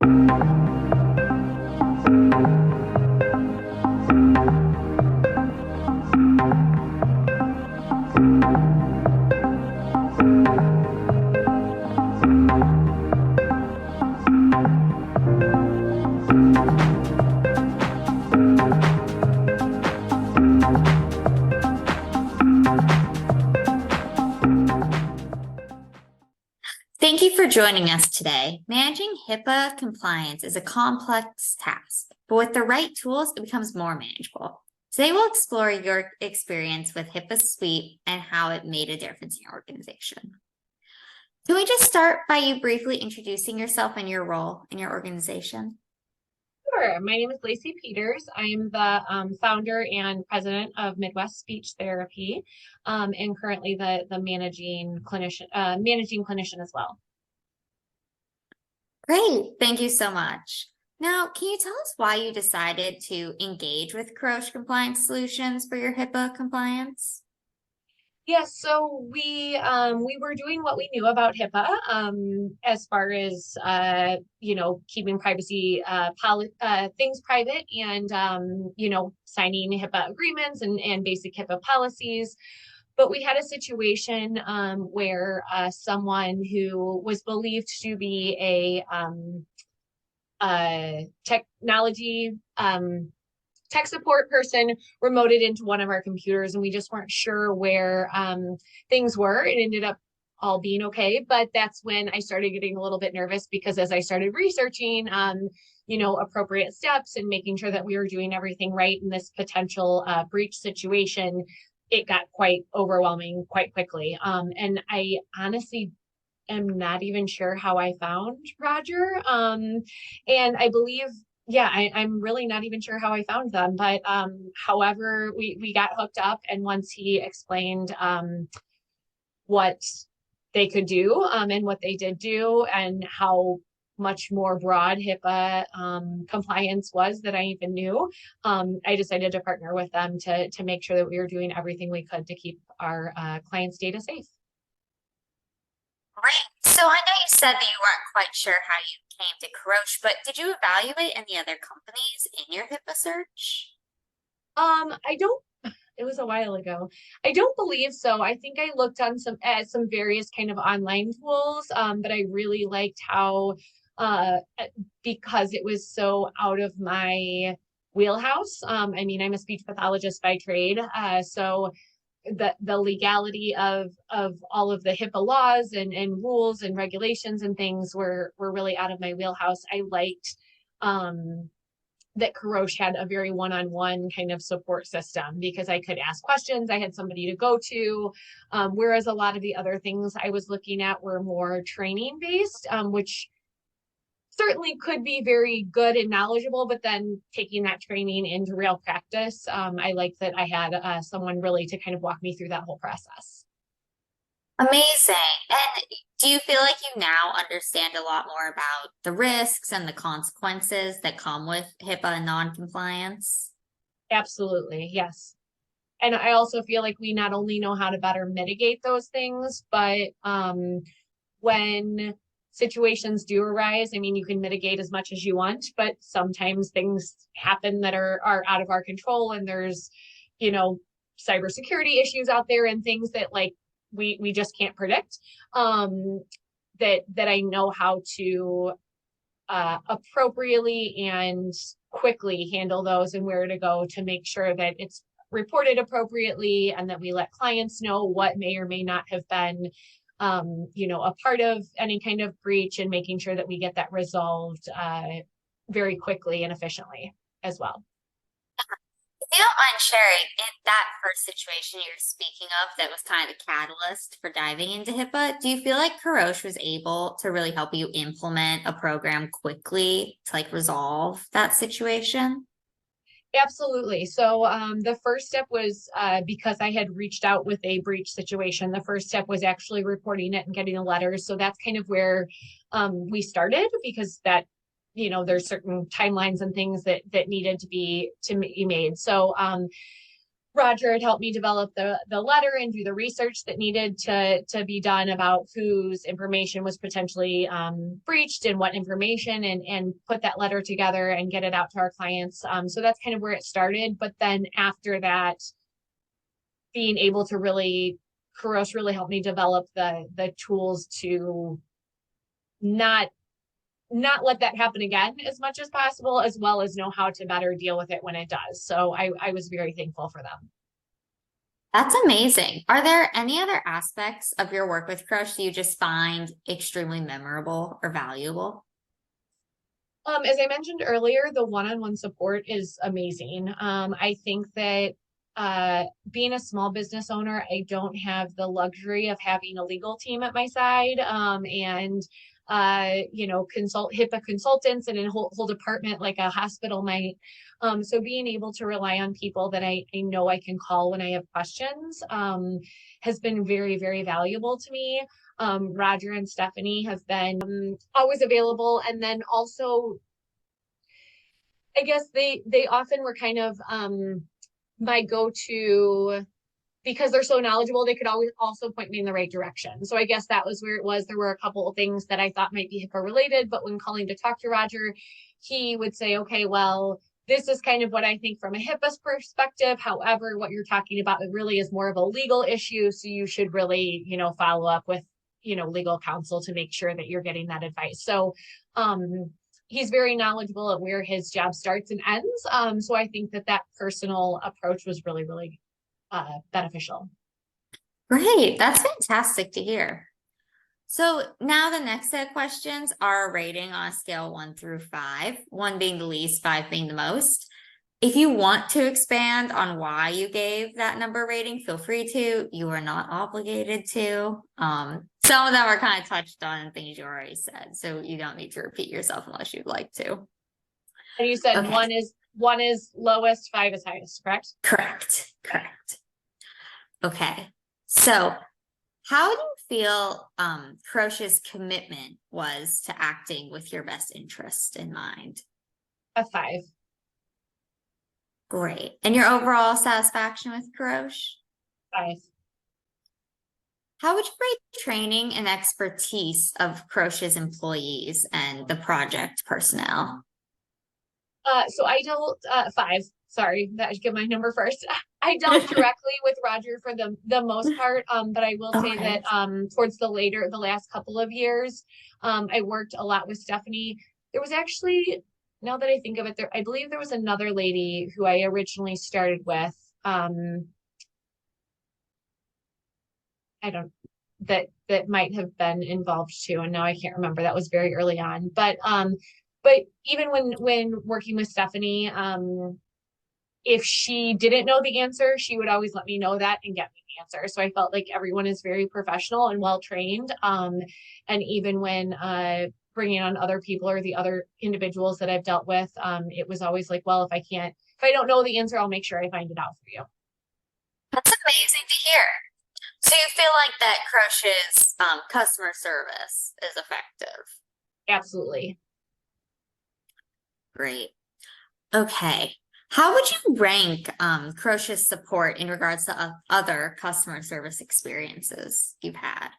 Thank you for joining us today. Managing HIPAA compliance is a complex task, but with the right tools, it becomes more manageable. Today, we'll explore your experience with HIPAA Suite and how it made a difference in your organization. Can we just start by you briefly introducing yourself and your role in your organization? Sure. My name is Lacey Peters. I am the founder and president of Midwest Speech Therapy, and currently the managing clinician as well. Great. Thank you so much. Now, can you tell us why you decided to engage with Carosh Compliance Solutions for your HIPAA compliance? Yes, so we were doing what we knew about HIPAA as far as keeping privacy things private and signing HIPAA agreements and basic HIPAA policies. But we had a situation where someone who was believed to be a technology tech support person remoted into one of our computers, and we just weren't sure where things were. It ended up all being okay, but that's when I started getting a little bit nervous, because as I started researching appropriate steps and making sure that we were doing everything right in this potential breach situation, it got quite overwhelming quite quickly. And I honestly am not even sure how I found Roger. And I believe, I'm really not even sure how I found them, but however, we got hooked up, and once he explained what they could do and what they did do and how much more broad HIPAA compliance was that I even knew, I decided to partner with them to make sure that we were doing everything we could to keep our clients' data safe. Great. So I know you said that you weren't quite sure how you came to Carosh, but did you evaluate any other companies in your HIPAA search? It was a while ago. I don't believe so. I think I looked on some various kind of online tools, but I really liked how because it was so out of my wheelhouse. I'm a speech pathologist by trade, so the legality of all of the HIPAA laws and rules and regulations and things were really out of my wheelhouse. I liked that Carosh had a very one-on-one kind of support system, because I could ask questions. I had somebody to go to, whereas a lot of the other things I was looking at were more training based, which certainly could be very good and knowledgeable, but then taking that training into real practice, I like that I had someone really to kind of walk me through that whole process. Amazing. And do you feel like you now understand a lot more about the risks and the consequences that come with HIPAA and non-compliance? Absolutely, yes. And I also feel like we not only know how to better mitigate those things, but when situations do arise, you can mitigate as much as you want, but sometimes things happen that are out of our control, and there's, cybersecurity issues out there and things that we just can't predict, that I know how to appropriately and quickly handle those, and where to go to make sure that it's reported appropriately, and that we let clients know what may or may not have been a part of any kind of breach, and making sure that we get that resolved very quickly and efficiently as well. If you don't mind sharing, in that first situation you're speaking of that was kind of the catalyst for diving into HIPAA, do you feel like Carosh was able to really help you implement a program quickly to resolve that situation? Absolutely. So the first step was, because I had reached out with a breach situation, the first step was actually reporting it and getting a letter. So that's kind of where we started, because that, there's certain timelines and things that needed to be made. So Roger had helped me develop the letter and do the research that needed to be done about whose information was potentially breached and what information, and put that letter together and get it out to our clients. So that's kind of where it started. But then after that, being able to Carosh really helped me develop the tools to not let that happen again as much as possible, as well as know how to better deal with it when it does. So I was very thankful for them. That's amazing. Are there any other aspects of your work with Crush that you just find extremely memorable or valuable? As I mentioned earlier, the one-on-one support is amazing. I think that being a small business owner, I don't have the luxury of having a legal team at my side, and consult HIPAA consultants and a whole department like a hospital might. So being able to rely on people that I know I can call when I have questions has been very, very valuable to me. Roger and Stephanie have been always available. And then also, I guess they often were kind of my go-to, because they're so knowledgeable. They could always also point me in the right direction. So I guess that was where it was. There were a couple of things that I thought might be HIPAA related, but when calling to talk to Roger, he would say, okay, well, this is kind of what I think from a HIPAA perspective. However, what you're talking about, it really is more of a legal issue. So you should really, follow up with, legal counsel to make sure that you're getting that advice. So, he's very knowledgeable of where his job starts and ends. So I think that personal approach was really, really beneficial. Great. That's fantastic to hear. So now the next set of questions are a rating on a scale 1 through 5, 1 being the least, 5 being the most. If you want to expand on why you gave that number rating, feel free to. You are not obligated to. Some of them are kind of touched on in things you already said, so you don't need to repeat yourself unless you'd like to. And you said Okay. one is lowest, 5 is highest, correct? Correct. Okay. So how do you feel Carosh's commitment was to acting with your best interest in mind? A 5. Great. And your overall satisfaction with Carosh? 5. How would you rate the training and expertise of Carosh's employees and the project personnel? So I dealt 5. Sorry, that I should give my number first. I dealt directly with Roger for the most part. But I will say Okay. that towards the last couple of years, I worked a lot with Stephanie. There was actually, now that I think of it, I believe there was another lady who I originally started with. I don't that might have been involved too, and now I can't remember. That was very early on. But even when working with Stephanie, if she didn't know the answer, she would always let me know that and get me the answer. So I felt like everyone is very professional and well trained. And even when bringing on other people or the other individuals that I've dealt with, it was always like, well, if I don't know the answer, I'll make sure I find it out for you. That's amazing to hear. So you feel like that Carosh's customer service is effective? Absolutely. Great. Okay. How would you rank Carosh's support in regards to other customer service experiences you've had?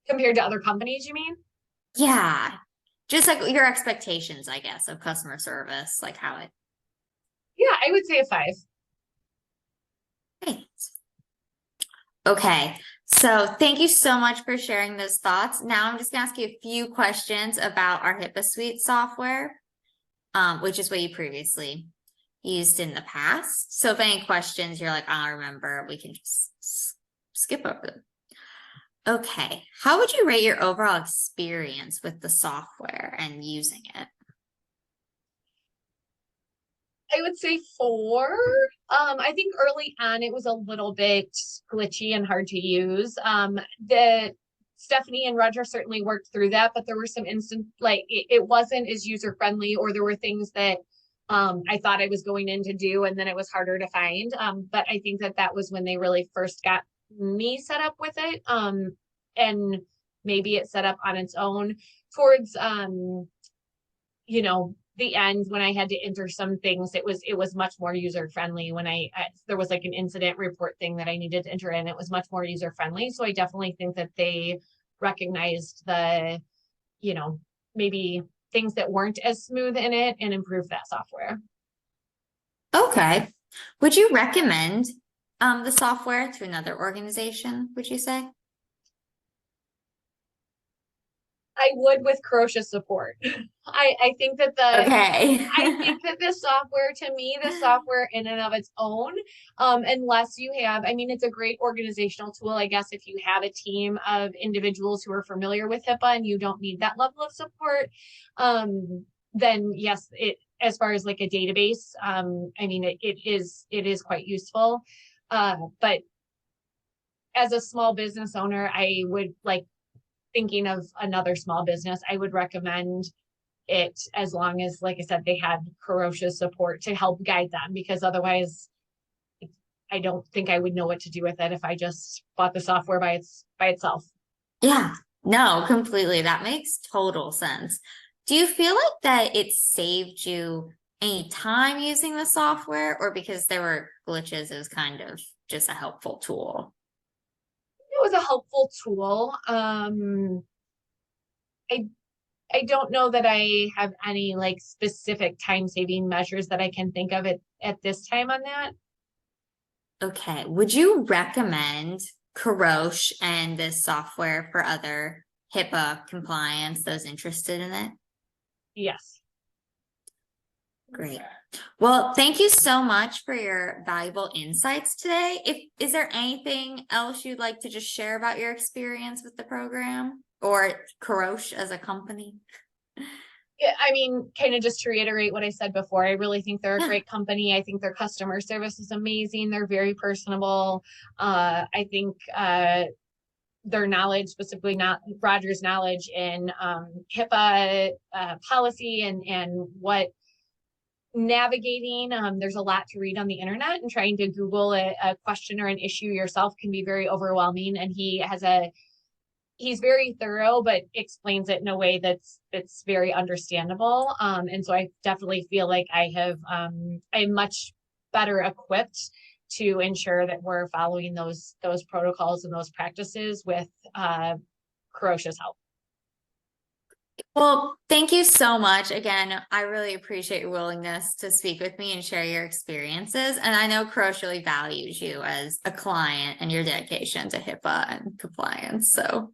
Compared to other companies, you mean? Yeah. Just like your expectations, I guess, of customer service, like how it. Yeah, I would say a 5. Great. Okay. So thank you so much for sharing those thoughts. Now I'm just gonna ask you a few questions about our HIPAA Suite software, which is what you previously used in the past. So if any questions you're like, I don't remember, we can just skip over them. Okay. How would you rate your overall experience with the software and using it? I would say 4. I think early on it was a little bit glitchy and hard to use. The Stephanie and Roger certainly worked through that, but there were some like it wasn't as user friendly, or there were things that I thought I was going in to do, and then it was harder to find. But I think that was when they really first got me set up with it. And maybe it set up on its own towards the end, when I had to enter some things, it was much more user friendly. When there was like an incident report thing that I needed to enter in, it was much more user friendly. So I definitely think that they recognized the, maybe things that weren't as smooth in it and improved that software. Okay. Would you recommend the software to another organization, would you say? I would with Carosh's support. I think that Okay. I think that the software, to me, the software in and of its own, unless you have, I mean, it's a great organizational tool, I guess, if you have a team of individuals who are familiar with HIPAA and you don't need that level of support, then yes, as far as like a database, I mean, it is quite useful. But as a small business owner, I would thinking of another small business, I would recommend it, as long as, like I said, they had Carosh's support to help guide them, because otherwise I don't think I would know what to do with it if I just bought the software by itself. Yeah, no, completely. That makes total sense. Do you feel like that it saved you any time using the software, or because there were glitches, it was kind of just a helpful tool? It was a helpful tool. I don't know that I have any specific time saving measures that I can think of at this time on that. Okay. Would you recommend Carosh and this software for other HIPAA compliance, those interested in it? Yes. Great. Well, thank you so much for your valuable insights today. Is there anything else you'd like to just share about your experience with the program or Carosh as a company? Yeah, I mean, kind of just to reiterate what I said before, I really think they're a Yeah. great company. I think their customer service is amazing. They're very personable. I think their knowledge, specifically not Roger's knowledge in HIPAA policy and what navigating. There's a lot to read on the internet, and trying to Google a question or an issue yourself can be very overwhelming. And he's very thorough, but explains it in a way that's very understandable. And so I definitely feel like I'm much better equipped to ensure that we're following those protocols and those practices with Carosh's help. Well, thank you so much. Again, I really appreciate your willingness to speak with me and share your experiences. And I know Carosh really values you as a client and your dedication to HIPAA and compliance. So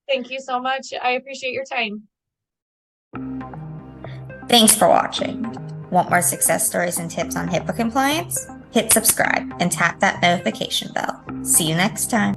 Thank you so much. I appreciate your time. thanks for watching. Want more success stories and tips on HIPAA compliance? Hit subscribe and tap that notification bell. See you next time.